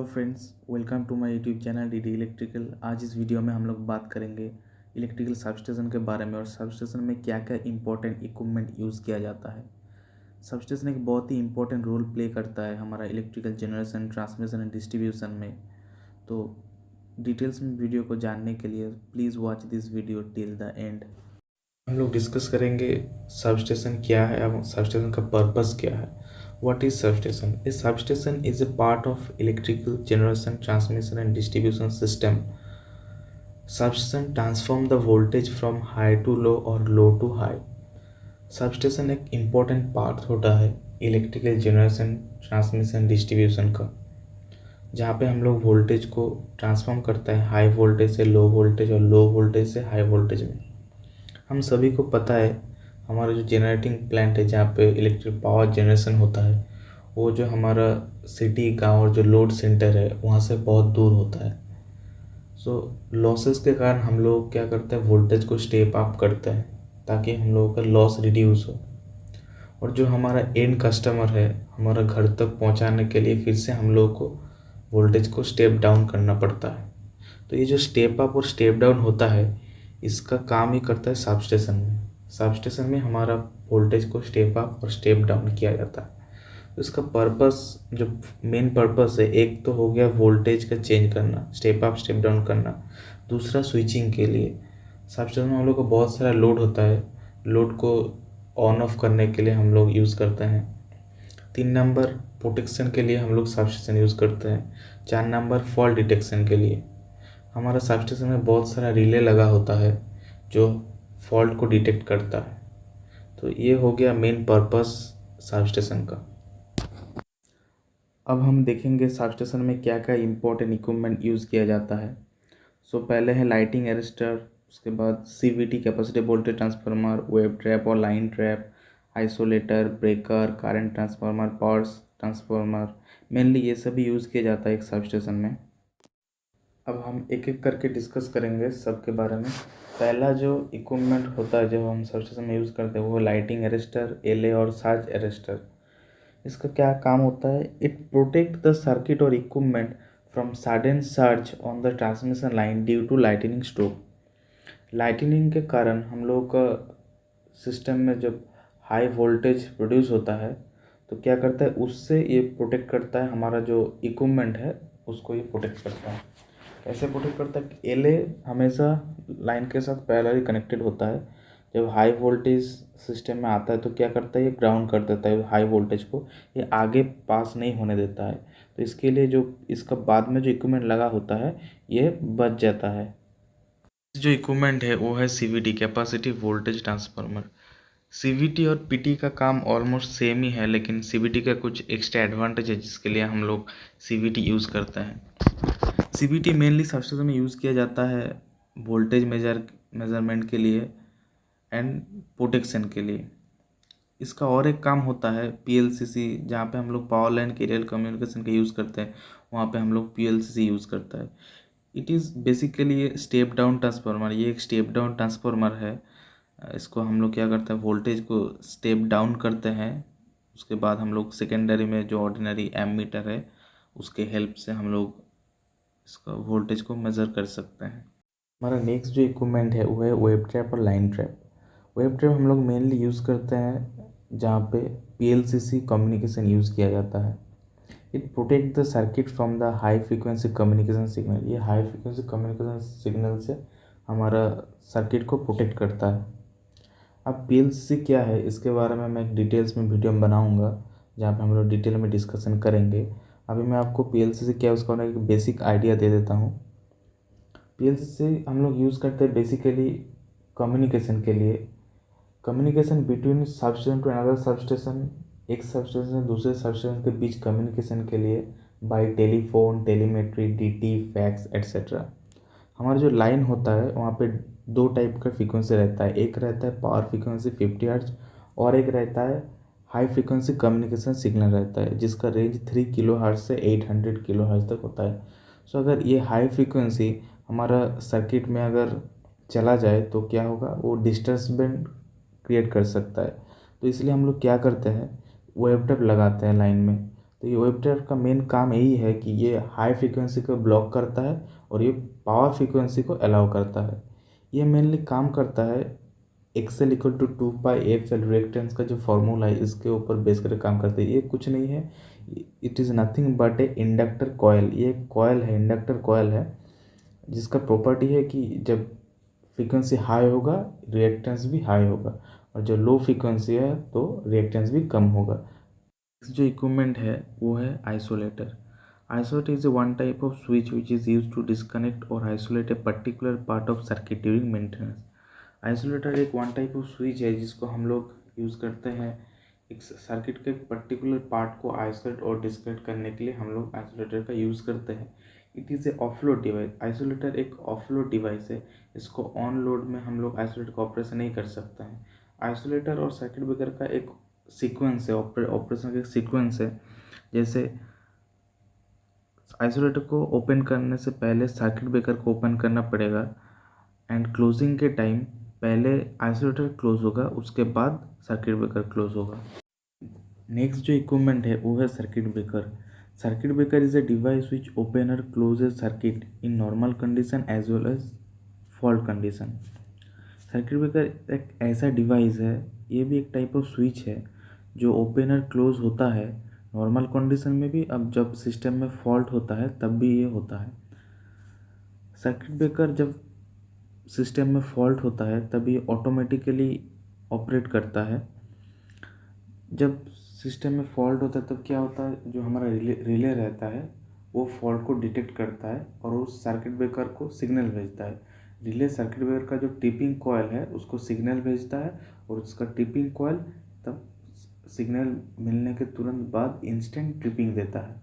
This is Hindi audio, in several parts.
Friends, welcome to my YouTube channel DD electrical. आज इस वीडियो में हम लोग बात करेंगे इलेक्ट्रिकल सबस्टेशन के बारे में और सबस्टेशन में क्या क्या इंपॉर्टेंट इक्विपमेंट यूज़ किया जाता है। सबस्टेशन एक बहुत ही इंपॉर्टेंट रोल प्ले करता है हमारा electrical generation, transmission and distribution में। तो डिटेल्स में वीडियो को जानने के लिए please watch this video till the end. हम लोग डिस्कस करेंगे सबस्टेशन क्या है और सबस्टेशन का पर्पस क्या है। What is substation? A substation is a part of electrical generation, transmission and distribution system. Substation transform the voltage from high to low or low to high. Substation एक important part होता है इलेक्ट्रिकल जनरेशन, ट्रांसमिशन, डिस्ट्रीब्यूशन का, जहाँ पे हम लोग वोल्टेज को ट्रांसफॉर्म करता है हाई वोल्टेज से लो वोल्टेज और लो वोल्टेज से हाई वोल्टेज में। हम सभी को पता है हमारा जो जनरेटिंग प्लांट है जहाँ पे इलेक्ट्रिक पावर जनरेशन होता है वो जो हमारा सिटी, गांव और जो लोड सेंटर है वहाँ से बहुत दूर होता है। सो लॉसेस के कारण हम लोग क्या करते हैं, वोल्टेज को स्टेप अप करते हैं ताकि हम लोगों का लॉस रिड्यूस हो। और जो हमारा एंड कस्टमर है हमारा घर तक पहुँचाने के लिए फिर से हम लोगों को वोल्टेज को स्टेप डाउन करना पड़ता है। तो ये जो स्टेप अप और स्टेप डाउन होता है इसका काम ही करता है सबस्टेशन में। सबस्टेशन में हमारा वोल्टेज को स्टेप अप और स्टेप डाउन किया जाता है। तो इसका पर्पस, जो मेन पर्पस है, एक तो हो गया वोल्टेज का चेंज करना, स्टेप अप स्टेप डाउन करना। दूसरा स्विचिंग के लिए सबस्टेशन में हम लोग को बहुत सारा लोड होता है, लोड को ऑन ऑफ करने के लिए हम लोग यूज़ करते हैं। 3 नंबर प्रोटेक्शन के लिए हम लोग सबस्टेशन यूज़ करते हैं। 4 नंबर फॉल्ट डिटेक्शन के लिए हमारा सबस्टेशन में बहुत सारा रिले लगा होता है जो फॉल्ट को डिटेक्ट करता है। तो ये हो गया मेन पर्पस सबस्टेशन का। अब हम देखेंगे सबस्टेशन में क्या क्या इंपॉर्टेंट इक्विपमेंट यूज़ किया जाता है। पहले है लाइटिंग अरेस्टर, उसके बाद CVT capacity voltage transformer, wave trap और line trap, isolator, breaker, current transformer, power transformer, mainly ये सभी यूज़ किया जाता है एक सबस्टेशन में। अब हम एक एक करके डिस्कस करेंगे सबके बारे में। पहला जो इक्विपमेंट होता है जो हम सबस्टेशन में यूज़ करते हैं वो लाइटिंग अरेस्टर, एलए और सर्ज अरेस्टर। इसका क्या काम होता है, इट प्रोटेक्ट द सर्किट और equipment from sudden surge on the transmission line due to lightning stroke. Lightning के कारण हम लोग का सिस्टम में जब हाई वोल्टेज प्रोड्यूस होता है तो क्या करता है, उससे ये प्रोटेक्ट करता है, हमारा जो इक्विपमेंट है उसको ये प्रोटेक्ट करता है। कैसे प्रोटेक्ट करता है, एलए हमेशा लाइन के साथ पैरेलली कनेक्टेड होता है। जब हाई वोल्टेज सिस्टम में आता है तो क्या करता है, ये ग्राउंड कर देता है हाई वोल्टेज को, ये आगे पास नहीं होने देता है। तो इसके लिए जो इसका बाद में जो इक्विपमेंट लगा होता है ये बच जाता है। जो इक्विपमेंट है वो है CVT capacity voltage transformer. CVT और पीटी का काम ऑलमोस्ट सेम ही है, लेकिन सीवीटी का कुछ एक्स्ट्रा एडवांटेज है जिसके लिए हम लोग सीवीटी यूज़ करते हैं। सीवीटी मेनली सबस्टेशन में यूज़ किया जाता है वोल्टेज मेजरमेंट के लिए एंड प्रोटेक्शन के लिए। इसका और एक काम होता है पीएलसीसी, जहाँ पे हम लोग पावर लाइन कैरियर कम्युनिकेशन का यूज़ करते हैं, वहाँ पे हम लोग पीएलसीसी यूज़ करता है। It is basically step down transformer. ये एक स्टेप डाउन ट्रांसफार्मर है। इसको हम लोग क्या करते हैं, वोल्टेज को स्टेप डाउन करते हैं, उसके बाद हम लोग सेकेंडरी में जो ऑर्डिनरी एमीटर है उसके हेल्प से हम लोग इसका वोल्टेज को मेज़र कर सकते हैं। हमारा नेक्स्ट जो इक्विपमेंट है वो है वेव ट्रैप और लाइन ट्रैप। वेव ट्रैप हम लोग मेनली यूज़ करते हैं जहाँ पे पीएलसीसी कम्युनिकेशन यूज़ किया जाता है। It protect the circuit from the high frequency communication signal. ये हाई फ्रीक्वेंसी कम्युनिकेशन सिग्नल से हमारा सर्किट को प्रोटेक्ट करता है। अब पीएलसीसी क्या है इसके बारे में मैं एक डिटेल्स में वीडियो में बनाऊँगा जहाँ पे हम लोग डिटेल में डिस्कशन करेंगे। अभी मैं आपको पीएलसीसी क्या है उसका एक बेसिक आइडिया दे देता हूँ। पीएलसीसी हम लोग यूज़ करते हैं बेसिकली कम्युनिकेशन के लिए, communication between substation to another substation, एक सबस्टेशन से दूसरे सबस्टेशन के बीच कम्युनिकेशन के लिए by telephone, telemetry, DT, fax etcetera. हमारा जो लाइन होता है वहाँ पे 2 टाइप का फ्रीक्वेंसी रहता है, एक रहता है पावर फ्रीक्वेंसी 50 हर्ट्ज और एक रहता है हाई फ्रीक्वेंसी कम्युनिकेशन सिग्नल रहता है जिसका रेंज 3 किलो हर्ट्ज से 800 किलो हर्ट्ज तक होता है। अगर ये हाई फ्रीक्वेंसी हमारा सर्किट में अगर चला जाए तो क्या होगा, वो डिस्टर्बेंस क्रिएट कर सकता है। तो इसलिए हम लोग क्या करते हैं, वेव ट्रैप लगाते हैं लाइन में तो ये वेव ट्रैप का मेन काम यही है कि ये हाई फ्रिक्वेंसी को ब्लॉक करता है और ये पावर फ्रिक्वेंसी को अलाउ करता है। ये मेनली काम करता है XL equal to 2π/f/L reactance का जो फॉर्मूला है इसके ऊपर बेस करके काम करते हैं। ये कुछ नहीं है, it is nothing but A inductor coil. ये कॉयल है, इंडक्टर कॉयल है, जिसका प्रॉपर्टी है कि जब फ्रीक्वेंसी हाई होगा रिएक्टेंस भी हाई होगा, और जो लो फ्रीक्वेंसी है तो रिएक्टेंस भी कम होगा। जो इक्विपमेंट है वो है isolator. Isolator is a one type of switch which is use to disconnect or isolate a particular part of circuit during maintenance. Isolator एक वन टाइप ऑफ स्विच है जिसको हम लोग यूज़ करते हैं एक सर्किट के पर्टिकुलर पार्ट को आइसोलेट और डिस्कनेक्ट करने के लिए हम लोग आइसोलेटर का यूज़ करते हैं। It is a offload device. Isolator एक ऑफलोड डिवाइस है, इसको ऑन लोड में हम लोग आइसोलेटर का ऑपरेशन नहीं कर सकते हैं। आइसोलेटर और सर्किट ब्रेकर का एक सीक्वेंस है, ऑपरेशन का एक सीक्वेंस है। जैसे आइसोलेटर को ओपन करने से पहले सर्किट ब्रेकर को ओपन करना पड़ेगा, एंड क्लोजिंग के टाइम पहले आइसोलेटर क्लोज होगा, उसके बाद सर्किट ब्रेकर क्लोज होगा। नेक्स्ट जो इक्विपमेंट है वो है circuit breaker. Circuit breaker is a device which open or closes circuit in normal condition as well as fault condition. Circuit breaker एक ऐसा डिवाइस है, ये भी एक टाइप ऑफ स्विच है जो ओपन और क्लोज होता है नॉर्मल कंडीशन में भी, अब जब सिस्टम में फॉल्ट होता है तब भी ये होता है। सर्किट ब्रेकर जब सिस्टम में फॉल्ट होता है तब ये ऑटोमेटिकली ऑपरेट करता है। जब सिस्टम में फॉल्ट होता है तब क्या होता है, जो हमारा रिले रहता है वो फॉल्ट को डिटेक्ट करता है और उस सर्किट ब्रेकर को सिग्नल भेजता है। रिले सर्किट ब्रेकर का जो टिपिंग कॉयल है उसको सिग्नल भेजता है, और उसका टिपिंग कॉयल तब सिग्नल मिलने के तुरंत बाद इंस्टेंट ट्रिपिंग देता है।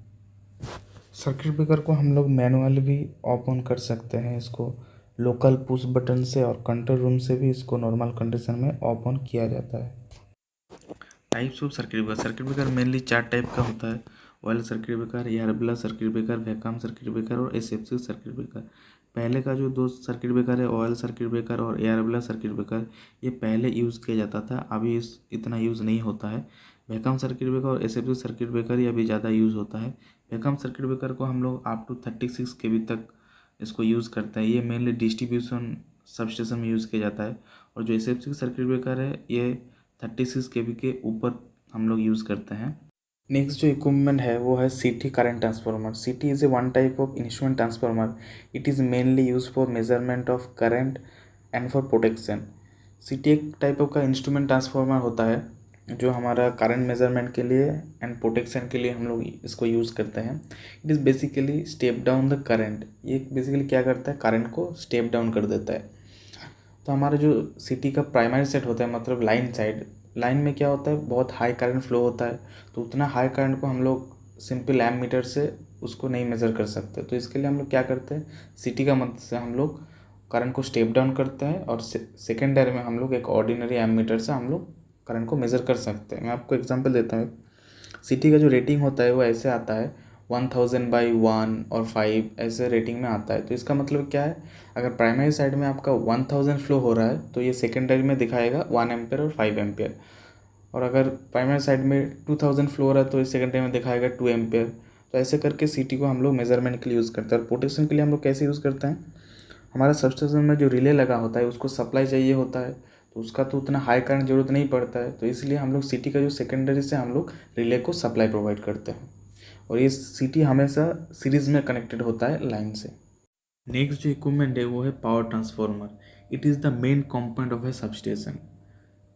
सर्किट ब्रेकर को हम लोग मैनुअली भी ऑफ ऑन कर सकते हैं, इसको लोकल पुश बटन से, और कंट्रोल रूम से भी इसको नॉर्मल कंडीशन में ऑफ ऑन किया जाता है। Types of circuit breaker. Circuit breaker mainly 4 type का होता है: oil circuit breaker, air blast circuit breaker, vacuum circuit breaker और एसेप्टिक सर्किट ब्रेकर। पहले का जो 2 सर्किट ब्रेकर है, ऑयल सर्किट ब्रेकर और एयर ब्ला सर्किट ब्रेकर, ये पहले यूज़ किया जाता था, अभी इतना यूज़ नहीं होता है। वैक्यूम सर्किट ब्रेकर और एसेप्टिक सर्किट ब्रेकर ये अभी ज़्यादा यूज़ होता है। वैक्यूम सर्किट ब्रेकर को हम लोग अप टू 36 kV तक इसको यूज़ करते हैं। ये मेनली डिस्ट्रीब्यूशन सबस्टेशन में यूज़ किया जाता है। और जो एसेप्टिक सर्किट ब्रेकर है ये 36 kV के ऊपर हम लोग यूज़ करते हैं। नेक्स्ट जो इक्विपमेंट है वो है CT current transformer. CT is a one type of instrument transformer. It is mainly use for measurement of current and for protection. CT एक टाइप ऑफ का इंस्ट्रूमेंट ट्रांसफार्मर होता है जो हमारा करंट मेजरमेंट के लिए एंड प्रोटेक्शन के लिए हम लोग इसको यूज़ करते हैं। It is basically step down the current. ये बेसिकली क्या करता है, करंट को स्टेप डाउन कर देता है। तो हमारा जो CT का प्राइमरी सेट होता है, मतलब लाइन साइड, लाइन में क्या होता है, बहुत हाई करंट फ्लो होता है, तो उतना हाई करंट को हम लोग सिंपल एम मीटर से उसको नहीं मेज़र कर सकते। तो इसके लिए हम लोग क्या करते हैं, CT का मदद से हम लोग करंट को स्टेप डाउन करते हैं, और सेकेंडरी में हम लोग एक ऑर्डिनरी एम मीटर से हम लोग करंट को मेज़र कर सकते हैं। मैं आपको एग्जांपल देता हूँ। CT का जो रेटिंग होता है वो ऐसे आता है 1000/1 और 5 ऐसे रेटिंग में आता है। तो इसका मतलब क्या है, अगर प्राइमरी साइड में आपका 1000 फ्लो हो रहा है तो ये सेकेंडरी में दिखाएगा 1 एम्पियर और 5 एम्पियर, और अगर प्राइमरी साइड में 2000 फ्लो हो रहा है तो ये सेकेंडरी में दिखाएगा 2 एम्पियर। तो ऐसे करके CT को हम लोग मेजरमेंट के लिए यूज़ करते हैं। और प्रोटेक्शन के लिए हम लोग कैसे यूज़ करते हैं, हमारा सबस्टेशन में जो रिले लगा होता है उसको सप्लाई चाहिए होता है, तो उसका तो उतना हाई करंट ज़रूरत नहीं पड़ता है, तो इसलिए हम लोग CT का जो सेकेंडरी से हम लोग रिले को सप्लाई प्रोवाइड करते हैं, और ये CT हमेशा सीरीज़ में कनेक्टेड होता है लाइन से। नेक्स्ट जो इक्विपमेंट है वो है power transformer. It is the main component of A substation.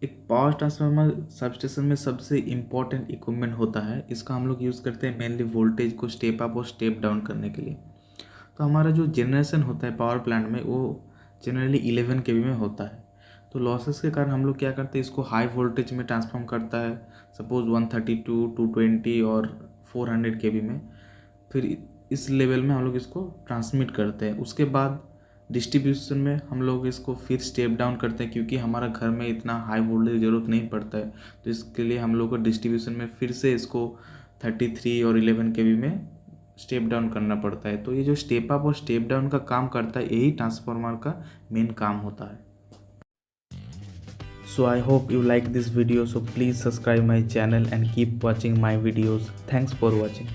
एक पावर ट्रांसफार्मर सबस्टेशन में सबसे इम्पॉर्टेंट इक्विपमेंट होता है। इसका हम लोग यूज़ करते हैं मेनली वोल्टेज को स्टेप अप और स्टेप डाउन करने के लिए। तो हमारा जो जनरेशन होता है पावर प्लांट में वो जनरली 11 kV में होता है। तो लॉसेस के कारण हम लोग क्या करते हैं, इसको हाई वोल्टेज में ट्रांसफॉर्म करता है, सपोज 132, 220 और 400 kV में। फिर इस लेवल में हम लोग इसको ट्रांसमिट करते हैं। उसके बाद डिस्ट्रीब्यूशन में हम लोग इसको फिर स्टेप डाउन करते हैं, क्योंकि हमारा घर में इतना हाई वोल्टेज की ज़रूरत नहीं पड़ता है, तो इसके लिए हम लोग को डिस्ट्रीब्यूशन में फिर से इसको 33 और 11 kV में स्टेप डाउन करना पड़ता है। तो ये जो स्टेप अप और स्टेप डाउन का काम करता है, यही ट्रांसफार्मर का मेन काम होता है। So I hope you like this video, so please subscribe my channel and keep watching my videos. Thanks for watching.